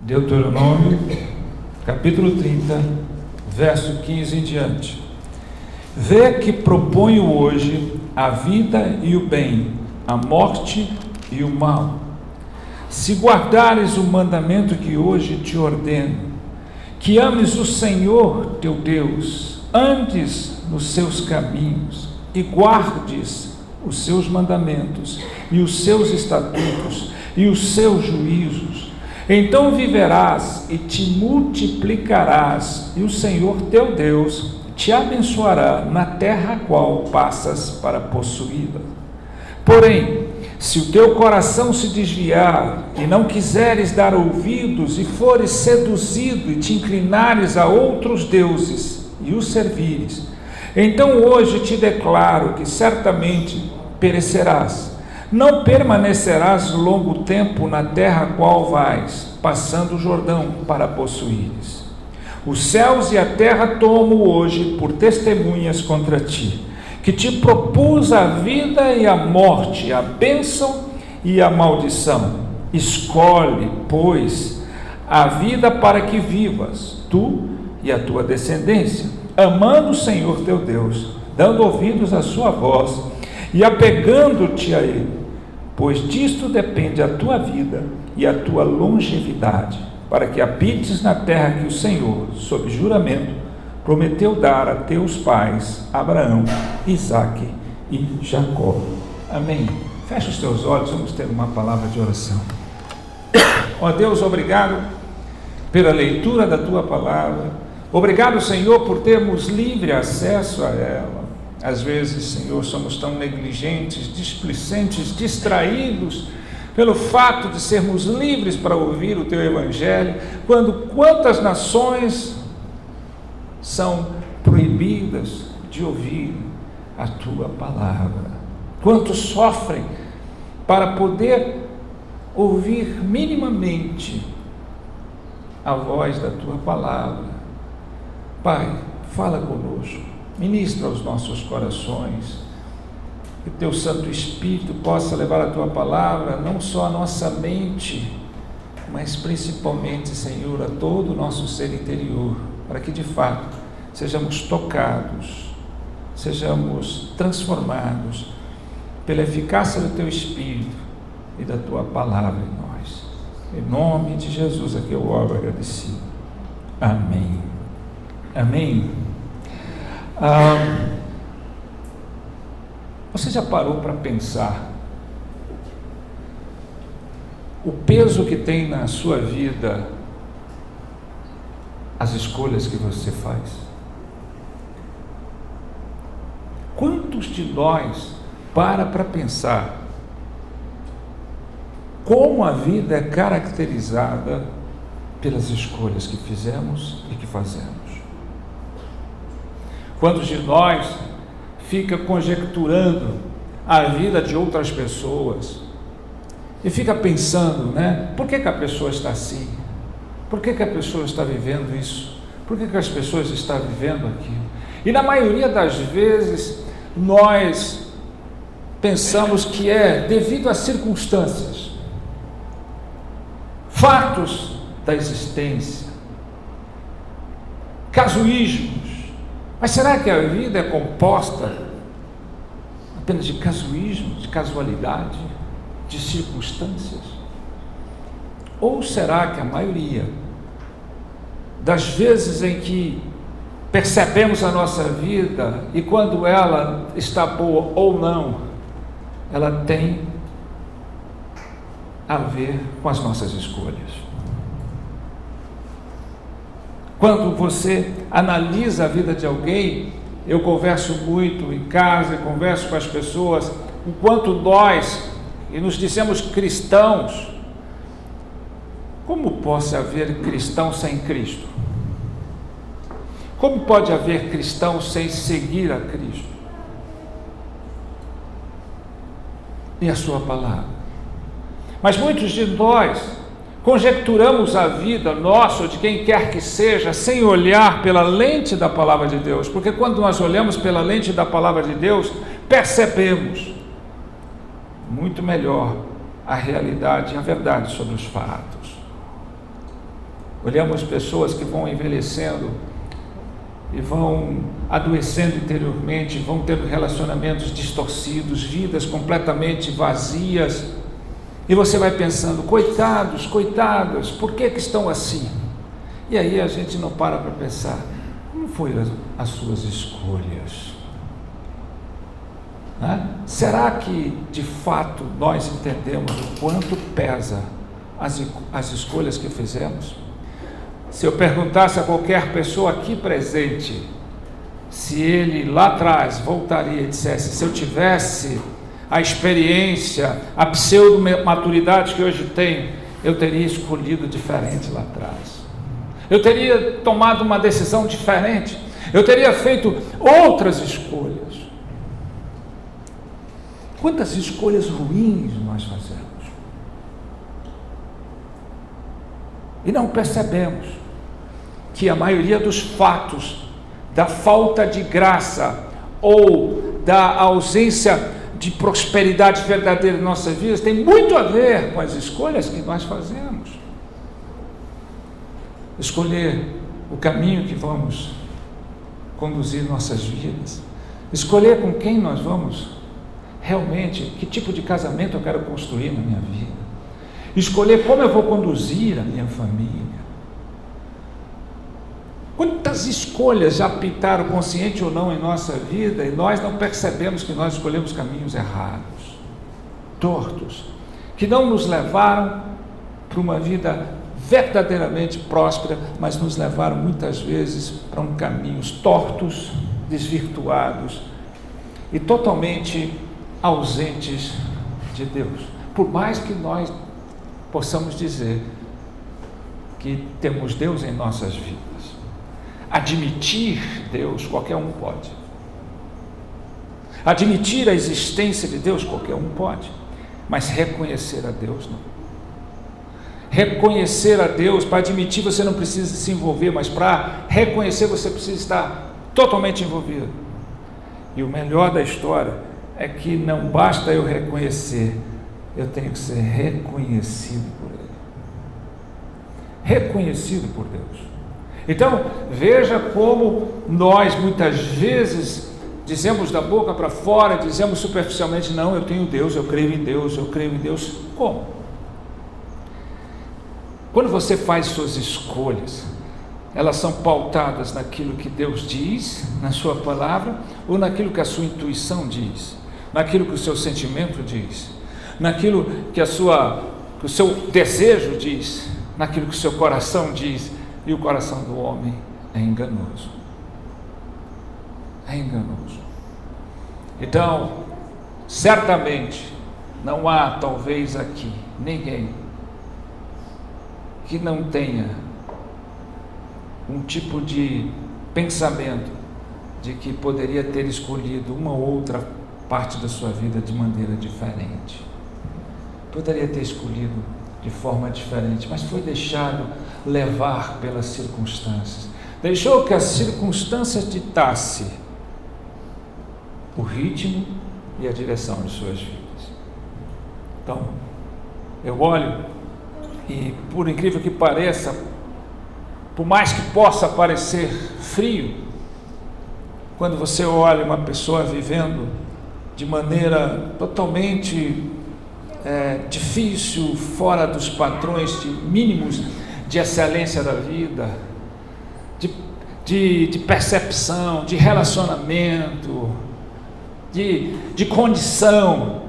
Deuteronômio, capítulo 30, verso 15 em diante. Vê que proponho hoje a vida e o bem, a morte e o mal. Se guardares o mandamento que hoje te ordeno, que ames o Senhor teu Deus, andes nos seus caminhos e guardes os seus mandamentos e os seus estatutos e os seus juízos, então viverás e te multiplicarás, e o Senhor teu Deus te abençoará na terra a qual passas para possuí-la. Porém, se o teu coração se desviar e não quiseres dar ouvidos e fores seduzido e te inclinares a outros deuses e os servires, então hoje te declaro que certamente perecerás. Não permanecerás longo tempo na terra a qual vais, passando o Jordão para possuires. Os céus e a terra tomo hoje por testemunhas contra ti, que te propus a vida e a morte, a bênção e a maldição. Escolhe, pois, a vida para que vivas, tu e a tua descendência, amando o Senhor teu Deus, dando ouvidos à sua voz e apegando-te a Ele, pois disto depende a tua vida e a tua longevidade, para que habites na terra que o Senhor, sob juramento, prometeu dar a teus pais, Abraão, Isaque e Jacó. Amém. Fecha os teus olhos, vamos ter uma palavra de oração. Ó Deus, obrigado pela leitura da tua palavra. Obrigado, Senhor, por termos livre acesso a ela. Às vezes, Senhor, somos tão negligentes, displicentes, distraídos pelo fato de sermos livres para ouvir o teu evangelho, quando quantas nações são proibidas de ouvir a tua palavra. Quantos sofrem para poder ouvir minimamente a voz da tua palavra. Pai, fala conosco. Ministra aos nossos corações, que o teu Santo Espírito possa levar a tua palavra, não só à nossa mente, mas principalmente, Senhor, a todo o nosso ser interior, para que de fato sejamos tocados, sejamos transformados pela eficácia do teu Espírito e da tua palavra em nós. Em nome de Jesus, aqui eu oro agradecido. Amém. Amém. Você já parou para pensar o peso que tem na sua vida as escolhas que você faz? Quantos de nós para pensar como a vida é caracterizada pelas escolhas que fizemos e que fazemos? Quantos de nós fica conjecturando a vida de outras pessoas e fica pensando, por que a pessoa está assim? Por que a pessoa está vivendo isso? Por que as pessoas estão vivendo aquilo? E na maioria das vezes nós pensamos que é devido às circunstâncias, fatos da existência, casuísmos. Mas será que a vida é composta apenas de casuísmo, de casualidade, de circunstâncias? Ou será que a maioria das vezes em que percebemos a nossa vida e quando ela está boa ou não, ela tem a ver com as nossas escolhas? Quando você analisa a vida de alguém, eu converso muito em casa, converso com as pessoas, enquanto nós, e nos dizemos cristãos, como pode haver cristão sem Cristo? Como pode haver cristão sem seguir a Cristo e a sua palavra? Mas muitos de nós conjecturamos a vida nossa ou de quem quer que seja sem olhar pela lente da palavra de Deus, porque quando nós olhamos pela lente da palavra de Deus, percebemos muito melhor a realidade e a verdade sobre os fatos. Olhamos pessoas que vão envelhecendo e vão adoecendo interiormente, vão tendo relacionamentos distorcidos, vidas completamente vazias, e você vai pensando, coitados, coitadas, por que estão assim? E aí a gente não para pensar, como foram as suas escolhas? Será que de fato nós entendemos o quanto pesa as escolhas que fizemos? Se eu perguntasse a qualquer pessoa aqui presente, se ele lá atrás voltaria e dissesse, se eu tivesse a experiência, a pseudo-maturidade que hoje tenho, eu teria escolhido diferente lá atrás. Eu teria tomado uma decisão diferente. Eu teria feito outras escolhas. Quantas escolhas ruins nós fazemos? E não percebemos que a maioria dos fatos da falta de graça ou da ausência de prosperidade verdadeira em nossas vidas tem muito a ver com as escolhas que nós fazemos. Escolher o caminho que vamos conduzir nossas vidas, escolher com quem nós vamos realmente, que tipo de casamento eu quero construir na minha vida, escolher como eu vou conduzir a minha família. Quantas escolhas já pintaram, consciente ou não, em nossa vida, e nós não percebemos que nós escolhemos caminhos errados, tortos, que não nos levaram para uma vida verdadeiramente próspera, mas nos levaram muitas vezes para caminhos tortos, desvirtuados e totalmente ausentes de Deus. Por mais que nós possamos dizer que temos Deus em nossas vidas, admitir Deus, qualquer um pode. Admitir a existência de Deus, qualquer um pode. Mas reconhecer a Deus, não. Reconhecer a Deus, para admitir você não precisa se envolver, mas para reconhecer você precisa estar totalmente envolvido. E o melhor da história é que não basta eu reconhecer, eu tenho que ser reconhecido por Ele. Reconhecido por Deus. Então, veja como nós muitas vezes dizemos da boca para fora, dizemos superficialmente, não, eu tenho Deus, eu creio em Deus, eu creio em Deus. Como? Quando você faz suas escolhas, elas são pautadas naquilo que Deus diz, na sua palavra, ou naquilo que a sua intuição diz, naquilo que o seu sentimento diz, naquilo que o seu desejo diz, naquilo que o seu coração diz. E o coração do homem é enganoso. É enganoso. Então, certamente, não há talvez aqui ninguém que não tenha um tipo de pensamento de que poderia ter escolhido uma ou outra parte da sua vida de maneira diferente. Poderia ter escolhido de forma diferente, mas foi deixado levar pelas circunstâncias. Deixou que as circunstâncias ditassem o ritmo e a direção de suas vidas. Então, eu olho e, por incrível que pareça, por mais que possa parecer frio, quando você olha uma pessoa vivendo de maneira totalmente difícil, fora dos padrões mínimos de excelência da vida, de percepção, de relacionamento, de condição,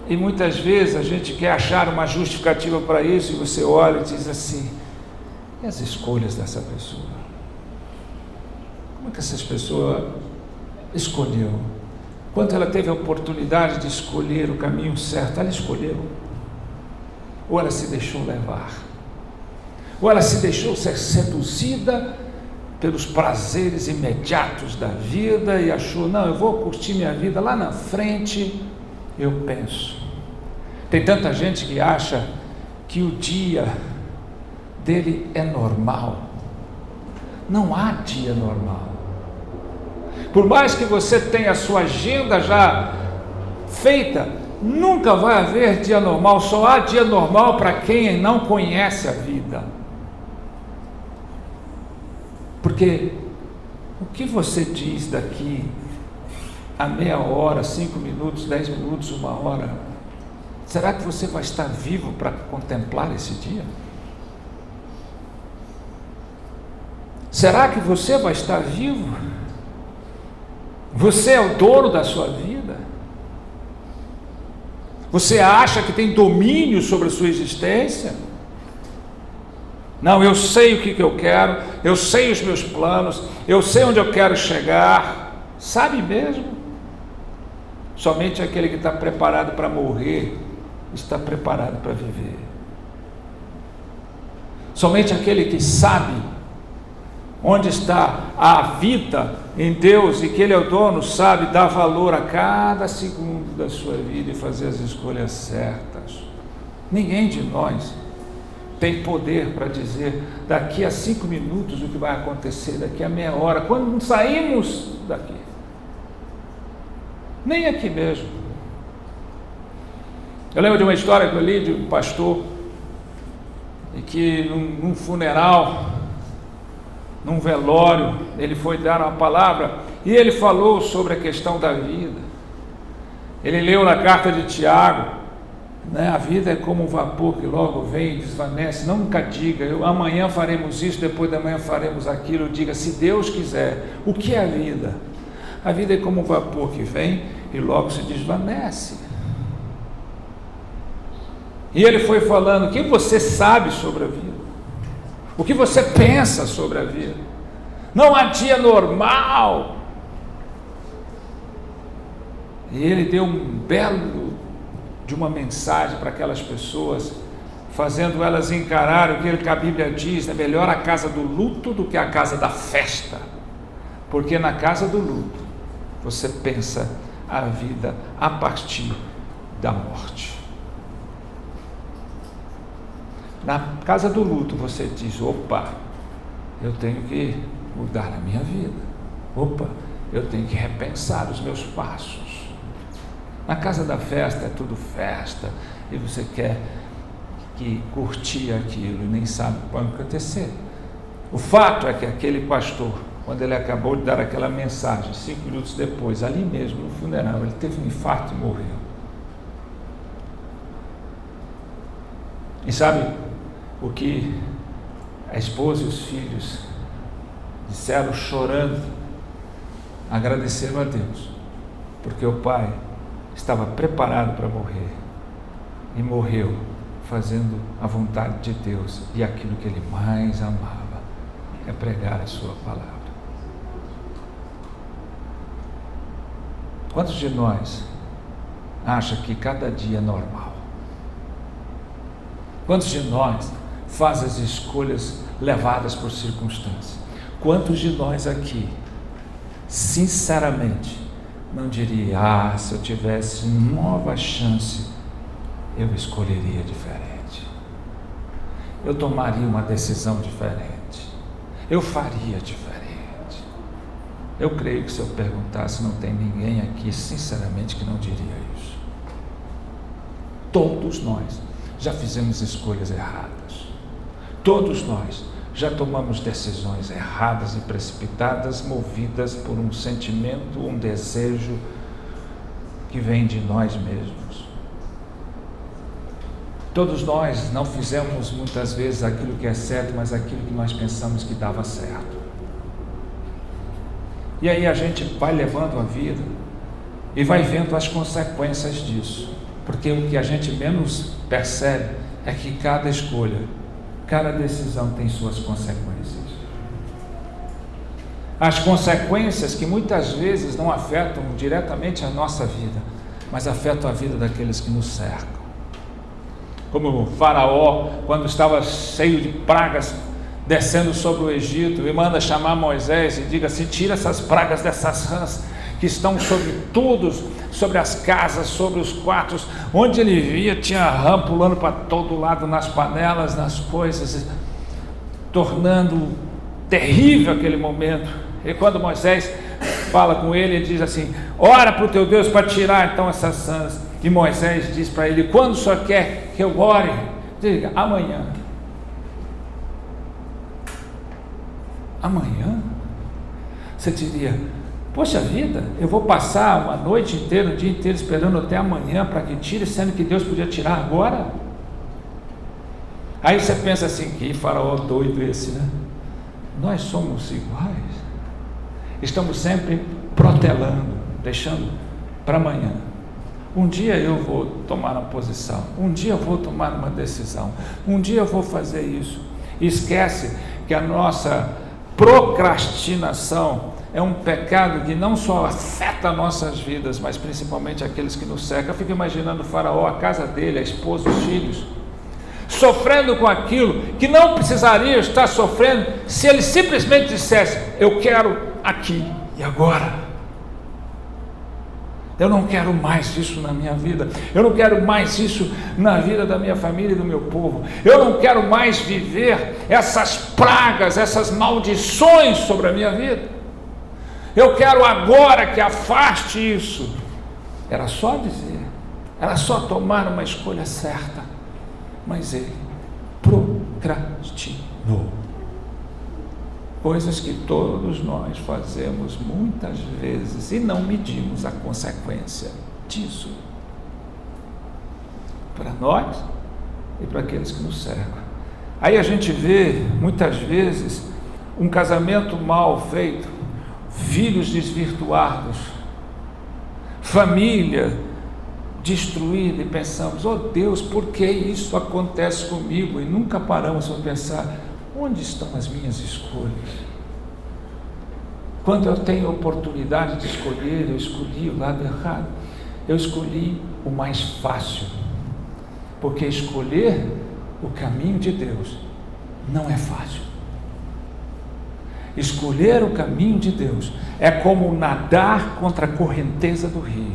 e muitas vezes a gente quer achar uma justificativa para isso, e você olha e diz assim, e as escolhas dessa pessoa? Como é que essa pessoa escolheu? Quando ela teve a oportunidade de escolher o caminho certo, ela escolheu? Ou ela se deixou levar? Ou ela se deixou ser seduzida pelos prazeres imediatos da vida e achou, não, eu vou curtir minha vida lá na frente, eu penso. Tem tanta gente que acha que o dia dele é normal. Não há dia normal. Por mais que você tenha a sua agenda já feita, nunca vai haver dia normal. Só há dia normal para quem não conhece a vida. Porque o que você diz daqui a meia hora, 5 minutos, 10 minutos, 1 hora, será que você vai estar vivo para contemplar esse dia? Será que você vai estar vivo? Você é o dono da sua vida? Você acha que tem domínio sobre a sua existência? Não, eu sei o que eu quero, eu sei os meus planos, eu sei onde eu quero chegar. Sabe mesmo? Somente aquele que está preparado para morrer está preparado para viver. Somente aquele que sabe onde está a vida em Deus e que Ele é o dono, sabe dar valor a cada segundo da sua vida e fazer as escolhas certas. Ninguém de nós tem poder para dizer daqui a 5 minutos o que vai acontecer, daqui a meia hora, quando saímos daqui. Nem aqui mesmo. Eu lembro de uma história que eu li de um pastor, e que num funeral, num velório, ele foi dar uma palavra, e ele falou sobre a questão da vida. Ele leu na carta de Tiago, né? A vida é como um vapor que logo vem e desvanece. Nunca diga, amanhã faremos isso, depois da manhã faremos aquilo. Diga, se Deus quiser. O que é a vida? A vida é como um vapor que vem e logo se desvanece. E ele foi falando, o que você sabe sobre a vida? O que você pensa sobre a vida? Não há dia normal. E ele deu um belo de uma mensagem para aquelas pessoas, fazendo elas encarar o que a Bíblia diz: é melhor a casa do luto do que a casa da festa, porque na casa do luto você pensa a vida a partir da morte. Na casa do luto você diz: opa, eu tenho que mudar a minha vida, opa, eu tenho que repensar os meus passos. Na casa da festa é tudo festa, e você quer que curtir aquilo e nem sabe o que pode acontecer. O fato é que aquele pastor, quando ele acabou de dar aquela mensagem, 5 minutos depois, ali mesmo no funeral, ele teve um infarto e morreu. E sabe o que a esposa e os filhos disseram chorando? Agradeceram a Deus, porque o pai estava preparado para morrer e morreu fazendo a vontade de Deus, e aquilo que ele mais amava é pregar a sua palavra. Quantos de nós acham que cada dia é normal? Quantos de nós faz as escolhas levadas por circunstâncias? Quantos de nós aqui, sinceramente, não diria: se eu tivesse nova chance, eu escolheria diferente, eu tomaria uma decisão diferente, eu faria diferente? Eu creio que se eu perguntasse, não tem ninguém aqui, sinceramente, que não diria isso. Todos nós já fizemos escolhas erradas, todos nós já tomamos decisões erradas e precipitadas, movidas por um sentimento, um desejo que vem de nós mesmos. Todos nós não fizemos muitas vezes aquilo que é certo, mas aquilo que nós pensamos que dava certo. E aí a gente vai levando a vida e vai vendo as consequências disso, porque o que a gente menos percebe é que cada escolha, cada decisão tem suas consequências. As consequências que muitas vezes não afetam diretamente a nossa vida, mas afetam a vida daqueles que nos cercam. Como o Faraó, quando estava cheio de pragas descendo sobre o Egito, e manda chamar Moisés e diga assim: tira essas pragas dessas rãs que estão sobre todos, sobre as casas, sobre os quartos. Onde ele via tinha rã pulando para todo lado, nas panelas, nas coisas, tornando terrível aquele momento. E quando Moisés fala com ele, ele diz assim: ora para o teu Deus para tirar então essas rãs. E Moisés diz para ele: quando o senhor quer que eu ore? Diga: amanhã. Amanhã? Você diria: poxa vida, eu vou passar uma noite inteira, um dia inteiro esperando até amanhã para que tire, sendo que Deus podia tirar agora? Aí você pensa assim: que faraó doido esse, né? Nós somos iguais. Estamos sempre protelando, deixando para amanhã. Um dia eu vou tomar uma posição, um dia eu vou tomar uma decisão, um dia eu vou fazer isso. Esquece que a nossa procrastinação é um pecado que não só afeta nossas vidas, mas principalmente aqueles que nos cercam. Eu fico imaginando o faraó, a casa dele, a esposa, os filhos, sofrendo com aquilo que não precisaria estar sofrendo se ele simplesmente dissesse: eu quero aqui e agora. Eu não quero mais isso na minha vida, eu não quero mais isso na vida da minha família e do meu povo, eu não quero mais viver essas pragas, essas maldições sobre a minha vida, eu quero agora que afaste isso. Era só dizer, era só tomar uma escolha certa, mas ele procrastinou. Coisas que todos nós fazemos muitas vezes e não medimos a consequência disso, para nós e para aqueles que nos cercam. Aí a gente vê muitas vezes um casamento mal feito, filhos desvirtuados, família destruída, e pensamos: oh Deus, por que isso acontece comigo? E nunca paramos para pensar: onde estão as minhas escolhas? Quando eu tenho a oportunidade de escolher, eu escolhi o lado errado. Eu escolhi o mais fácil, porque escolher o caminho de Deus não é fácil. Escolher o caminho de Deus é como nadar contra a correnteza do rio.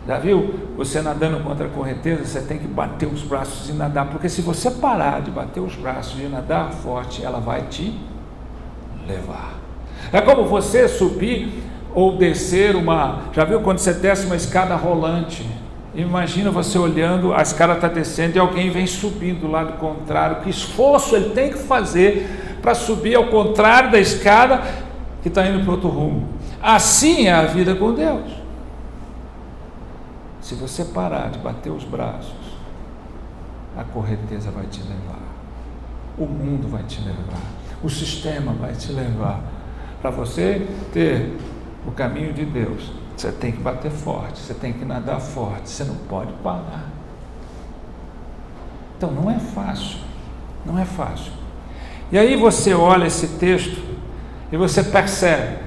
Já viu? Você nadando contra a correnteza, você tem que bater os braços e nadar, porque se você parar de bater os braços e nadar forte, ela vai te levar. É como você subir ou descer já viu quando você desce uma escada rolante? Imagina você olhando, a escada está descendo e alguém vem subindo do lado contrário. Que esforço ele tem que fazer para subir ao contrário da escada que está indo para outro rumo? Assim é a vida com Deus. Se você parar de bater os braços, a correnteza vai te levar, o mundo vai te levar, o sistema vai te levar. Para você ter o caminho de Deus, você tem que bater forte, você tem que nadar forte, você não pode parar. Então não é fácil, não é fácil. E aí você olha esse texto e você percebe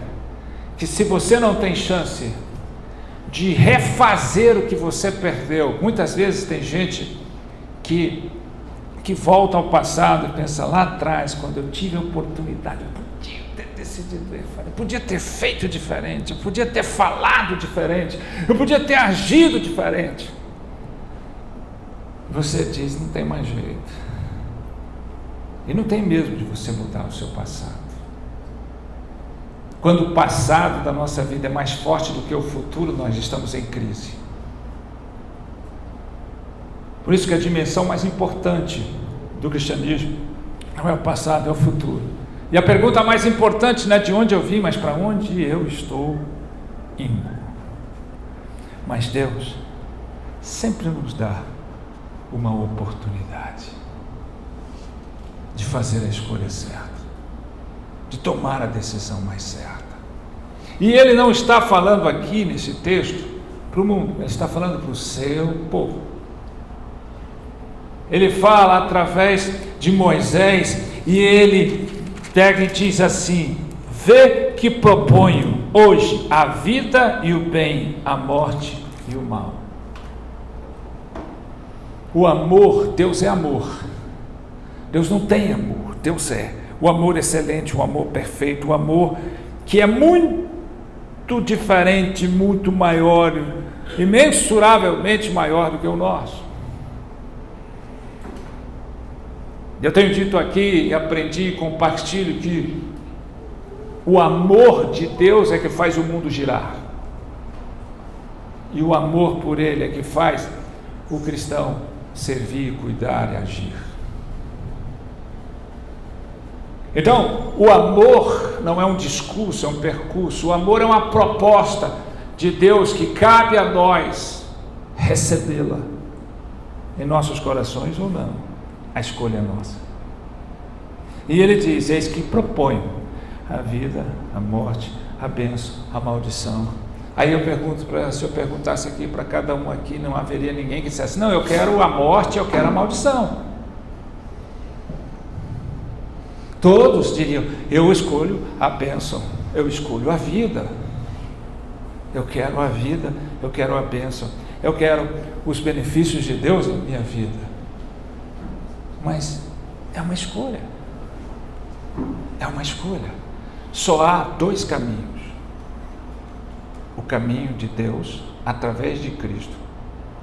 que se você não tem chance de refazer o que você perdeu, muitas vezes tem gente que volta ao passado e pensa: lá atrás, quando eu tive a oportunidade, eu podia ter decidido diferente, eu podia ter feito diferente, eu podia ter falado diferente, eu podia ter agido diferente. Você diz: não tem mais jeito, e não tem mesmo de você mudar o seu passado. Quando o passado da nossa vida é mais forte do que o futuro, nós estamos em crise. Por isso que a dimensão mais importante do cristianismo não é o passado, é o futuro. E a pergunta mais importante não é de onde eu vim, mas para onde eu estou indo. Mas Deus sempre nos dá uma oportunidade de fazer a escolha certa, de tomar a decisão mais certa. E ele não está falando aqui nesse texto para o mundo, ele está falando para o seu povo. Ele fala através de Moisés e ele pega e diz assim: vê que proponho hoje a vida e o bem, a morte e o mal. O amor, Deus é amor. Deus não tem amor, Deus é o amor excelente, o amor perfeito, o amor que é muito diferente, muito maior, imensuravelmente maior do que o nosso. Eu tenho dito aqui e aprendi e compartilho que o amor de Deus é que faz o mundo girar, e o amor por Ele é que faz o cristão servir, cuidar e agir. Então, o amor não é um discurso, é um percurso. O amor é uma proposta de Deus que cabe a nós recebê-la em nossos corações ou não. A escolha é nossa. E ele diz: eis que proponho a vida, a morte, a bênção, a maldição. Aí eu pergunto, se eu perguntasse aqui para cada um aqui, não haveria ninguém que dissesse: não, eu quero a morte, eu quero a maldição. Todos diriam: eu escolho a bênção, eu escolho a vida. Eu quero a vida, eu quero a bênção, eu quero os benefícios de Deus na minha vida. Mas é uma escolha. É uma escolha. Só há dois caminhos: o caminho de Deus, através de Cristo,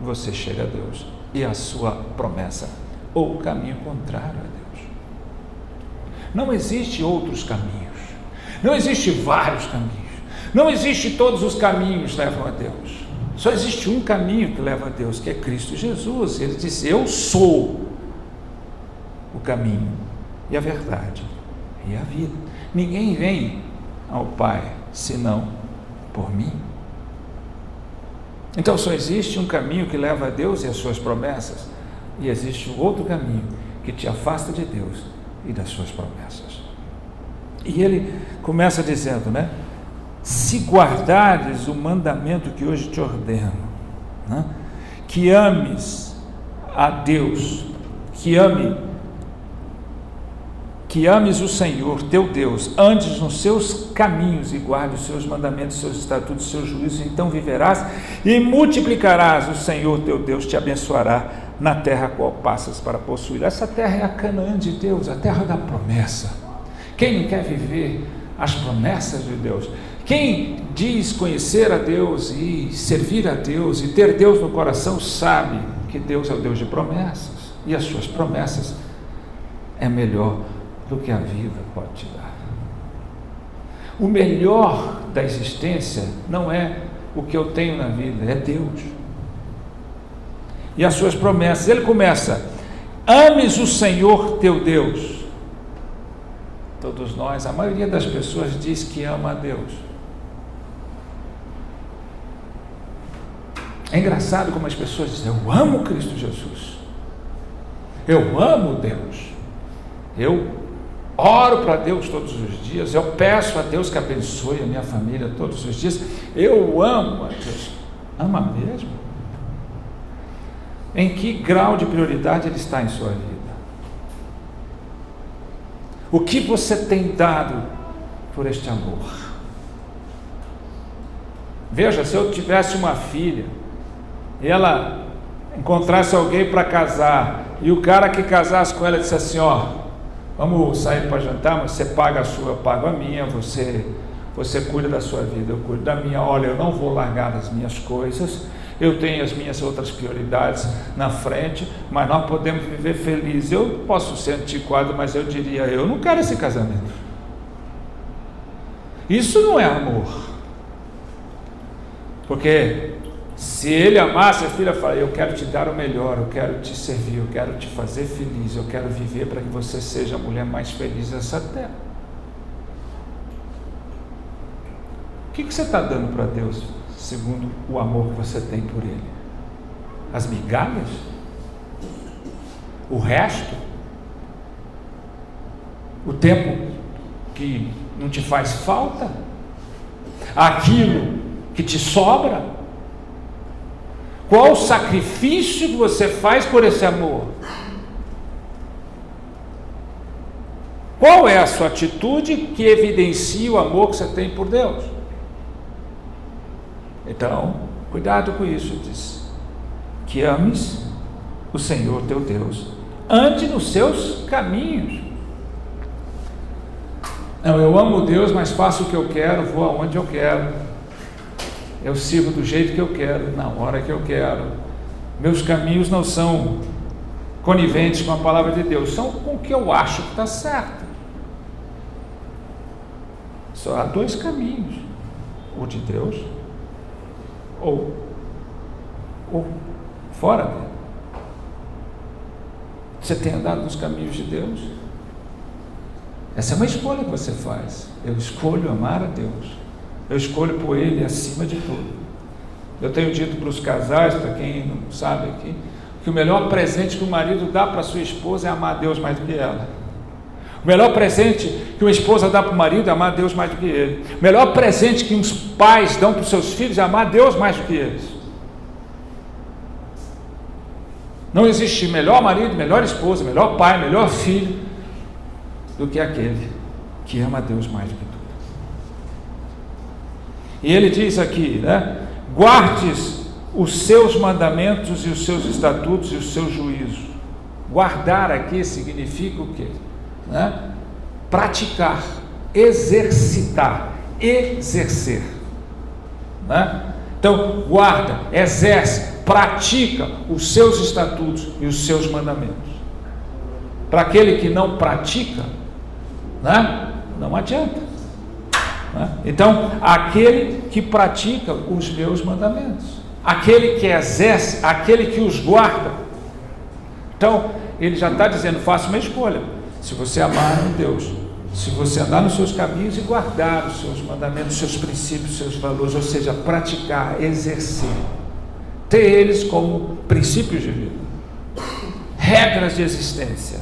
você chega a Deus e a sua promessa, ou o caminho contrário a Deus. Não existe outros caminhos, não existe vários caminhos, não existe todos os caminhos levam a Deus. Só existe um caminho que leva a Deus, que é Cristo Jesus. Ele disse: eu sou o caminho e a verdade e a vida. Ninguém vem ao Pai senão por mim. Então só existe um caminho que leva a Deus e as suas promessas, e existe um outro caminho que te afasta de Deus e das suas promessas. E ele começa dizendo, né? Se guardares o mandamento que hoje te ordeno, né? Que ames a Deus, que ames o Senhor teu Deus, andes nos seus caminhos e guarde os seus mandamentos, seus estatutos, seus juízos, então viverás e multiplicarás. O Senhor teu Deus te abençoará na terra a qual passas para possuir. Essa terra é a Canaã de Deus, a terra da promessa. Quem não quer viver as promessas de Deus? Quem diz conhecer a Deus e servir a Deus e ter Deus no coração sabe que Deus é o Deus de promessas, e as suas promessas é melhor do que a vida pode te dar. O melhor da existência não é o que eu tenho na vida, é Deus e as suas promessas. Ele começa: ames o Senhor teu Deus. Todos nós, a maioria das pessoas diz que ama a Deus. É engraçado como as pessoas dizem: eu amo Cristo Jesus, eu amo Deus, eu oro para Deus todos os dias, eu peço a Deus que abençoe a minha família todos os dias, eu amo a Deus. Ama mesmo? Em que grau de prioridade ele está em sua vida? O que você tem dado por este amor? Veja, se eu tivesse uma filha e ela encontrasse alguém para casar, e o cara que casasse com ela disse assim: ó, vamos sair para jantar, mas você paga a sua, eu pago a minha, você cuida da sua vida, eu cuido da minha. Olha, eu não vou largar as minhas coisas, eu tenho as minhas outras prioridades na frente, mas nós podemos viver felizes. Eu posso ser antiquado, mas eu diria: eu não quero esse casamento. Isso não é amor. Porque se ele amasse a filha, fala: eu quero te dar o melhor, eu quero te servir, eu quero te fazer feliz, eu quero viver para que você seja a mulher mais feliz dessa terra. O que você está dando para Deus segundo o amor que você tem por Ele? As migalhas? O resto? O tempo que não te faz falta? Aquilo que te sobra? Qual o sacrifício que você faz por esse amor? Qual é a sua atitude que evidencia o amor que você tem por Deus? Então, cuidado com isso. Diz que ames o Senhor teu Deus, ande nos seus caminhos. Não, eu amo Deus, mas faço o que eu quero, vou aonde eu quero, eu sirvo do jeito que eu quero, na hora que eu quero. Meus caminhos não são coniventes com a palavra de Deus, são com o que eu acho que está certo. Só há dois caminhos: o de Deus ou fora dele. Você tem andado nos caminhos de Deus? Essa é uma escolha que você faz. Eu escolho amar a Deus. Eu escolho por Ele acima de tudo. Eu tenho dito para os casais, para quem não sabe aqui, que o melhor presente que o marido dá para a sua esposa é amar a Deus mais do que ela. O melhor presente que uma esposa dá para o marido é amar a Deus mais do que ele. O melhor presente que os pais dão para os seus filhos é amar a Deus mais do que eles. Não existe melhor marido, melhor esposa, melhor pai, melhor filho do que aquele que ama a Deus mais do que tudo. E ele diz aqui, né? Guardes os seus mandamentos e os seus estatutos e os seus juízos. Guardar aqui significa o quê? Né? Praticar, exercitar, exercer, né? Então guarda, exerce, pratica os seus estatutos e os seus mandamentos. Para aquele que não pratica, né? Não adianta, né? Então aquele que pratica os meus mandamentos, aquele que exerce, aquele que os guarda, então ele já está dizendo, faça uma escolha. Se você amar a Deus, se você andar nos seus caminhos e guardar os seus mandamentos, os seus princípios, os seus valores, ou seja, praticar, exercer, ter eles como princípios de vida, regras de existência,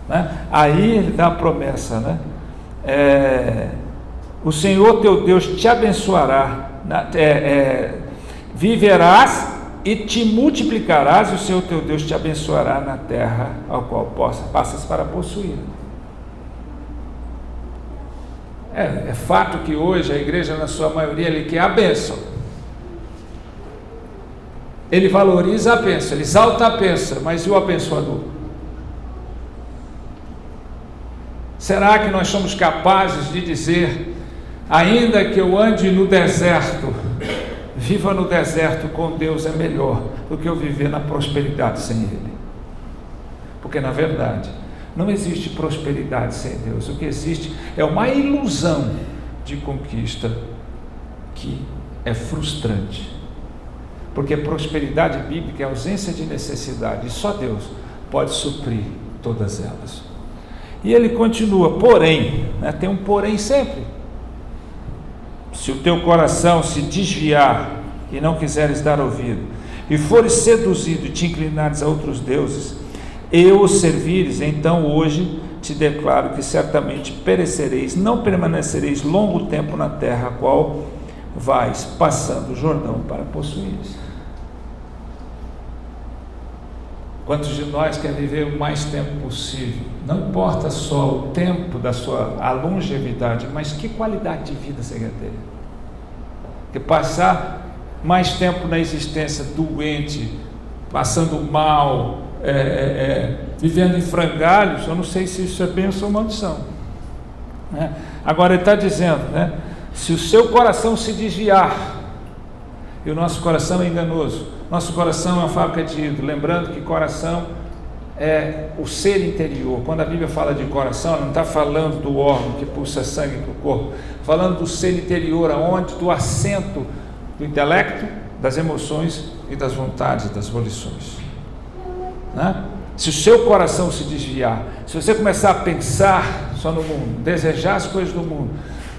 né? Aí ele dá a promessa, né? O Senhor teu Deus te abençoará, viverás e te multiplicarás, e o Senhor teu Deus te abençoará na terra ao qual passas para possuir. É fato que hoje a igreja, na sua maioria, ele quer a bênção. Ele valoriza a bênção, ele exalta a bênção, mas e o abençoador? Será que nós somos capazes de dizer, ainda que eu ande no deserto, viva no deserto com Deus é melhor do que eu viver na prosperidade sem Ele? Porque na verdade não existe prosperidade sem Deus. O que existe é uma ilusão de conquista que é frustrante, porque prosperidade bíblica é ausência de necessidade, e só Deus pode suprir todas elas. E ele continua, porém, né, tem um porém sempre. Se o teu coração se desviar e não quiseres dar ouvido, e fores seduzido e te inclinares a outros deuses, e os servires, então hoje te declaro que certamente perecereis, não permanecereis longo tempo na terra a qual vais passando o Jordão para possuires. Quantos de nós querem viver o mais tempo possível? Não importa só o tempo a longevidade, mas que qualidade de vida você quer ter? Porque passar mais tempo na existência doente, passando mal, vivendo em frangalhos, eu não sei se isso é bênção ou maldição, né? Agora ele está dizendo, né, se o seu coração se desviar, e o nosso coração é enganoso, nosso coração é uma fábrica de ídolo, lembrando que coração é o ser interior. Quando a Bíblia fala de coração, ela não está falando do órgão que pulsa sangue para o corpo, falando do ser interior, aonde do assento do intelecto, das emoções e das vontades, das volições, né? Se o seu coração se desviar, se você começar a pensar só no mundo, desejar as coisas do mundo,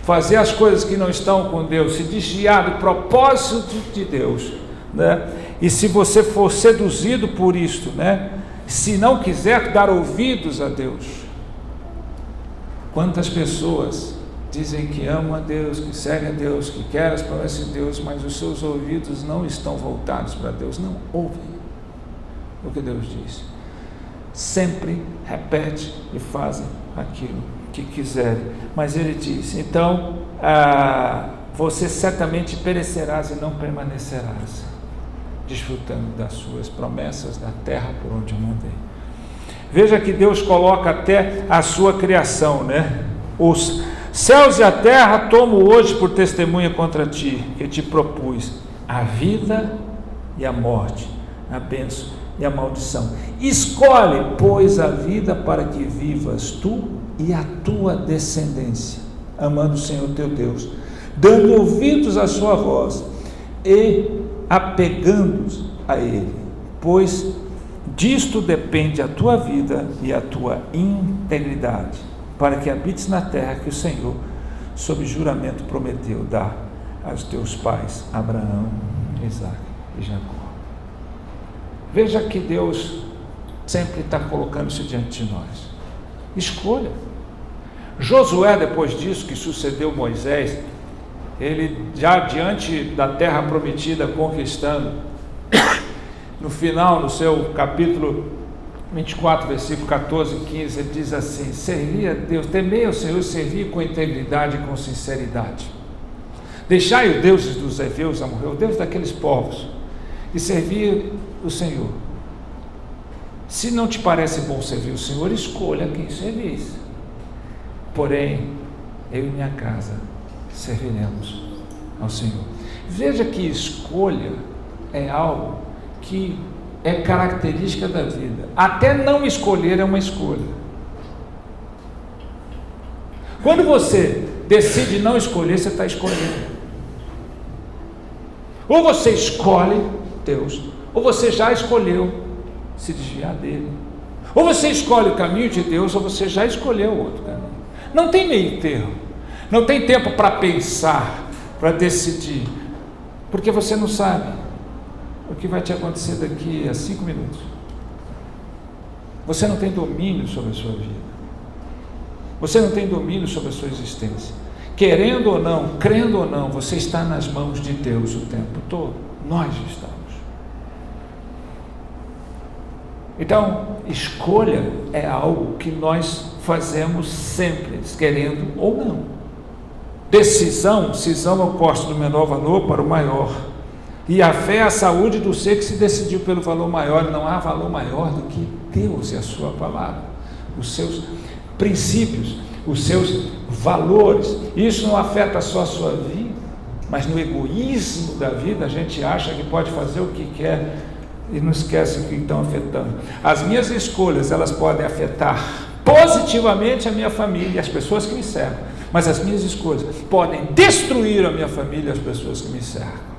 fazer as coisas que não estão com Deus, se desviar do propósito de Deus, né? E se você for seduzido por isto, né? Se não quiser dar ouvidos a Deus, quantas pessoas dizem que amam a Deus, que seguem a Deus, que querem as promessas de Deus, mas os seus ouvidos não estão voltados para Deus, não ouvem o que Deus diz, sempre repete e fazem aquilo que quiserem. Mas ele diz, então você certamente perecerás e não permanecerás, desfrutando das suas promessas da terra por onde eu mandei. Veja que Deus coloca até a sua criação, né? Os céus e a terra tomo hoje por testemunha contra ti, que te propus a vida e a morte, a bênção e a maldição. Escolhe, pois, a vida para que vivas tu e a tua descendência, amando o Senhor teu Deus, dando ouvidos à sua voz e apegando-os a Ele, pois disto depende a tua vida e a tua integridade. para que habites na terra que o Senhor, sob juramento, prometeu dar aos teus pais, Abraão, Isaque e Jacó. Veja que Deus sempre está colocando isso diante de nós. Escolha. Josué, depois disso, que sucedeu Moisés, ele já diante da terra prometida, conquistando, no final, no seu capítulo 24, versículo 14 e 15, ele diz assim: servi a Deus, temei ao Senhor, servi com integridade e com sinceridade. Deixai os deuses dos heveus, o Deus daqueles povos, e servir o Senhor. Se não te parece bom servir o Senhor, escolha quem servis. Porém, eu e minha casa serviremos ao Senhor. Veja que escolha é algo que é característica da vida. Até não escolher é uma escolha. Quando você decide não escolher, você está escolhendo. Ou você escolhe Deus, ou você já escolheu se desviar dele. Ou você escolhe o caminho de Deus, ou você já escolheu o outro caminho. Não tem meio termo. Não tem tempo para pensar, para decidir, porque você não sabe o que vai te acontecer daqui a 5 minutos. Você não tem domínio sobre a sua vida. Você não tem domínio sobre a sua existência. Querendo ou não, crendo ou não, você está nas mãos de Deus o tempo todo. Nós estamos. Então, escolha é algo que nós fazemos sempre, querendo ou não. Decisão eu gosto do menor valor para o maior. E a fé é a saúde do ser que se decidiu pelo valor maior. Não há valor maior do que Deus e a sua palavra, os seus princípios, os seus valores. Isso não afeta só a sua vida, mas no egoísmo da vida a gente acha que pode fazer o que quer e não esquece o que estão afetando. As minhas escolhas, elas podem afetar positivamente a minha família e as pessoas que me cercam, mas as minhas escolhas podem destruir a minha família e as pessoas que me cercam.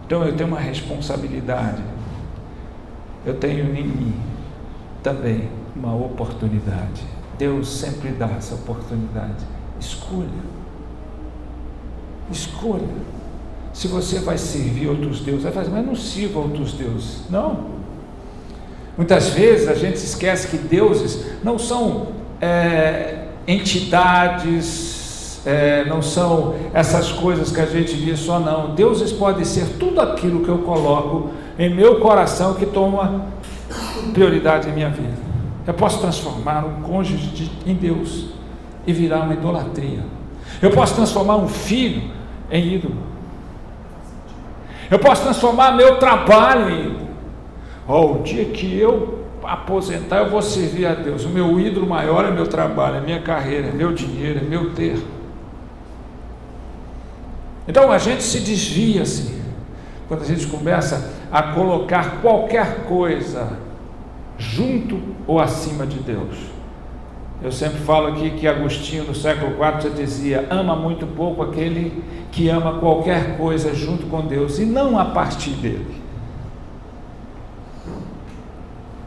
Então eu tenho uma responsabilidade, eu tenho em mim também uma oportunidade. Deus sempre dá essa oportunidade. Escolha. Se você vai servir outros deuses, vai fazer, mas não sirva outros deuses. Não. Muitas vezes a gente se esquece que deuses não são entidades, não são essas coisas que a gente vê só, não. Deuses podem ser tudo aquilo que eu coloco em meu coração que toma prioridade em minha vida. Eu posso transformar um cônjuge em Deus e virar uma idolatria. Eu posso transformar um filho em ídolo. Eu posso transformar meu trabalho em ídolo. O dia que eu aposentar, eu vou servir a Deus. O meu ídolo maior é meu trabalho, é minha carreira, é meu dinheiro, é meu ter. Então a gente se desvia assim, quando a gente começa a colocar qualquer coisa junto ou acima de Deus. Eu sempre falo aqui que Agostinho, no século IV, já dizia: ama muito pouco aquele que ama qualquer coisa junto com Deus e não a partir dele.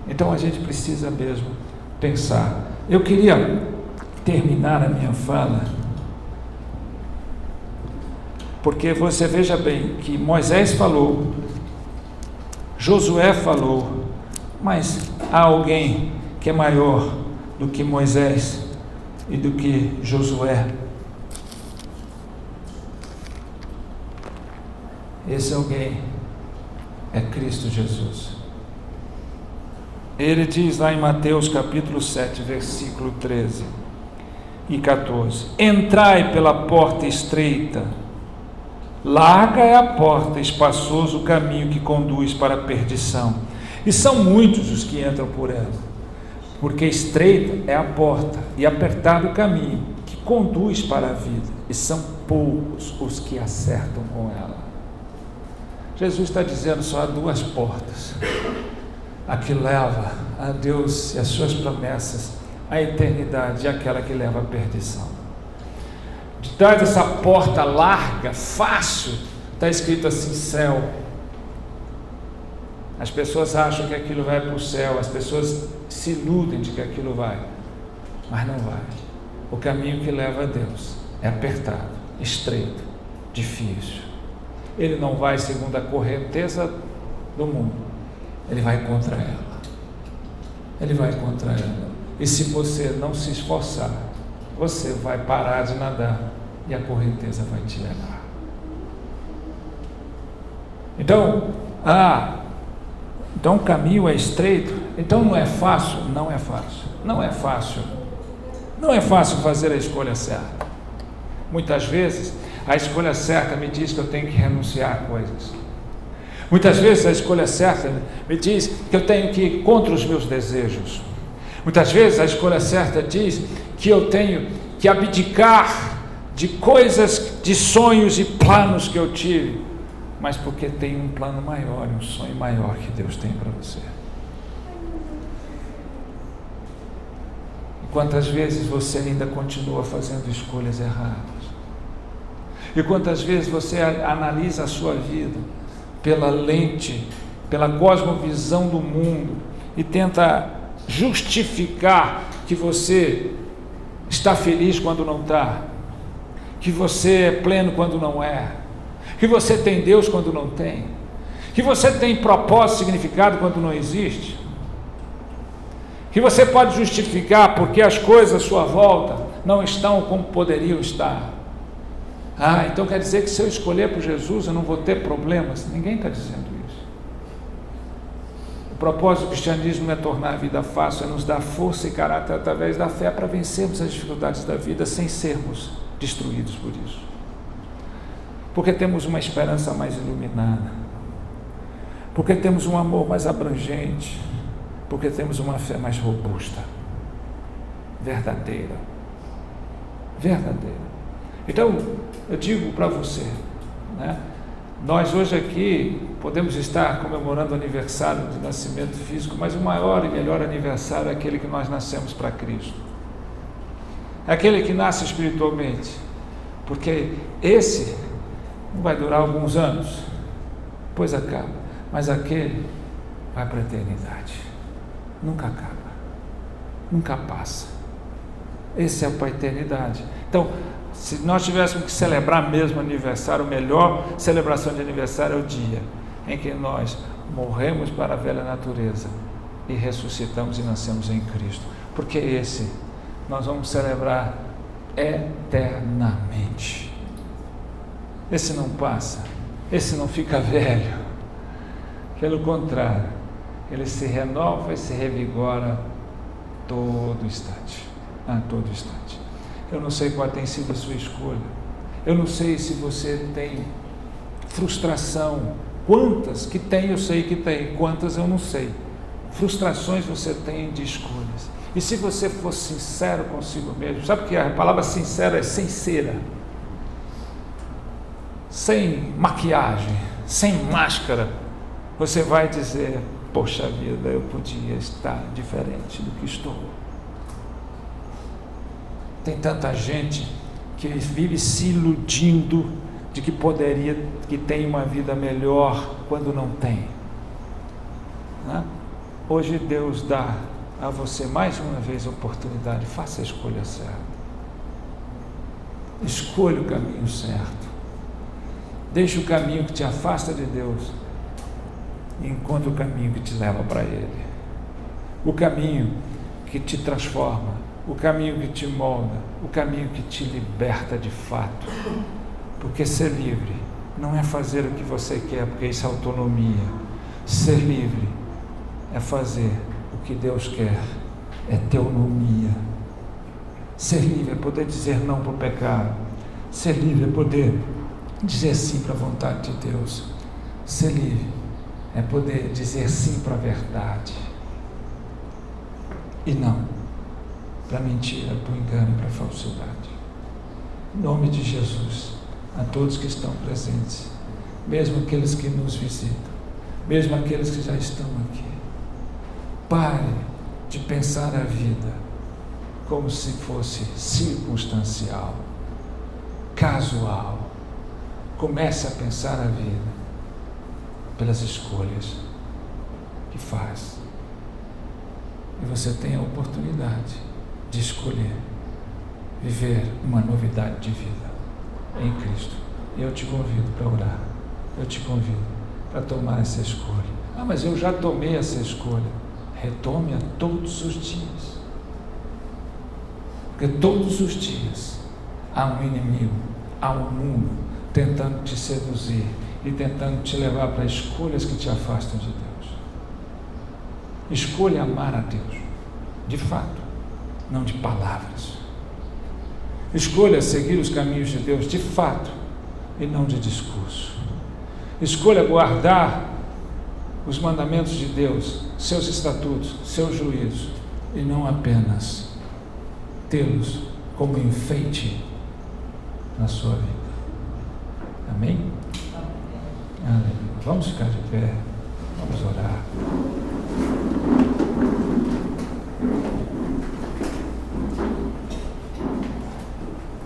Então a gente precisa mesmo pensar. Eu queria terminar a minha fala, porque você veja bem que Moisés falou, Josué falou, mas há alguém que é maior do que Moisés e do que Josué. Esse alguém é Cristo Jesus. Ele diz lá em Mateus capítulo 7, versículo 13 e 14: entrai pela porta estreita, larga é a porta, espaçoso o caminho que conduz para a perdição, e são muitos os que entram por ela, porque estreita é a porta e apertado o caminho que conduz para a vida, e são poucos os que acertam com ela. Jesus está dizendo: só há 2 portas, a que leva a Deus e as suas promessas, a eternidade, e aquela que leva à perdição. De trás dessa porta larga, fácil, está escrito assim: céu. As pessoas acham que aquilo vai para o céu, as pessoas se iludem de que aquilo vai. mas não vai. O caminho que leva a Deus é apertado, estreito, difícil. Ele não vai segundo a correnteza do mundo, ele vai contra ela. Ele vai contra ela. E se você não se esforçar, você vai parar de nadar e a correnteza vai te levar. Então, o caminho é estreito, então não é fácil? Não é fácil. Não é fácil. Não é fácil fazer a escolha certa. Muitas vezes, a escolha certa me diz que eu tenho que renunciar a coisas. Muitas vezes a escolha certa me diz que eu tenho que ir contra os meus desejos. Muitas vezes a escolha certa diz que eu tenho que abdicar de coisas, de sonhos e planos que eu tive, mas porque tem um plano maior, um sonho maior que Deus tem para você. E quantas vezes você ainda continua fazendo escolhas erradas? E quantas vezes você analisa a sua vida pela lente, pela cosmovisão do mundo e tenta justificar que você está feliz quando não está, que você é pleno quando não é, que você tem Deus quando não tem, que você tem propósito, significado quando não existe, que você pode justificar porque as coisas à sua volta não estão como poderiam estar. Então quer dizer que se eu escolher por Jesus eu não vou ter problemas? Ninguém está dizendo isso. O propósito do cristianismo não é tornar a vida fácil, é nos dar força e caráter através da fé para vencermos as dificuldades da vida sem sermos destruídos por isso. Porque temos uma esperança mais iluminada, porque temos um amor mais abrangente, porque temos uma fé mais robusta, verdadeira. Então, eu digo para você, nós hoje aqui podemos estar comemorando o aniversário de nascimento físico, mas o maior e melhor aniversário é aquele que nós nascemos para Cristo. É aquele que nasce espiritualmente, porque esse não vai durar alguns anos, depois acaba, mas aquele vai para a eternidade, nunca acaba, nunca passa. Esse é para a eternidade. Então, se nós tivéssemos que celebrar mesmo aniversário, a melhor celebração de aniversário é o dia em que nós morremos para a velha natureza e ressuscitamos e nascemos em Cristo, porque esse nós vamos celebrar eternamente. Esse não passa, esse não fica velho, pelo contrário, ele se renova e se revigora todo instante, a todo instante. Eu não sei qual tem sido a sua escolha, eu não sei se você tem frustração, quantas que tem, eu sei que tem, quantas eu não sei, frustrações você tem de escolhas, e se você for sincero consigo mesmo, sabe que a palavra sincero é sincera, sem maquiagem, sem máscara, você vai dizer, poxa vida, eu podia estar diferente do que estou. Tem tanta gente que vive se iludindo de que poderia, que tem uma vida melhor quando não tem. Hoje Deus dá a você mais uma vez a oportunidade, faça a escolha certa. Escolha o caminho certo. Deixe o caminho que te afasta de Deus e encontre o caminho que te leva para Ele. O caminho que te transforma, o caminho que te molda, o caminho que te liberta de fato. Porque ser livre não é fazer o que você quer, porque isso é autonomia. Ser livre é fazer o que Deus quer, é teonomia. Ser livre é poder dizer não para o pecado. Ser livre é poder dizer sim para a vontade de Deus. Ser livre é poder dizer sim para a verdade e não para a mentira, para o engano e para a falsidade. Em nome de Jesus, a todos que estão presentes, mesmo aqueles que nos visitam, mesmo aqueles que já estão aqui, pare de pensar a vida como se fosse circunstancial, casual. Comece a pensar a vida pelas escolhas que faz. E você tem a oportunidade de escolher viver uma novidade de vida em Cristo. Eu te convido para orar, eu te convido para tomar essa escolha. Mas eu já tomei essa escolha. Retome-a todos os dias, porque todos os dias há um inimigo, há um mundo tentando te seduzir e tentando te levar para escolhas que te afastam de Deus. Escolha amar a Deus, de fato, não de palavras. Escolha seguir os caminhos de Deus, de fato, e não de discurso. Escolha guardar os mandamentos de Deus, seus estatutos, seus juízos, e não apenas tê-los como enfeite na sua vida. Amém? Aleluia. Vamos ficar de pé, vamos orar.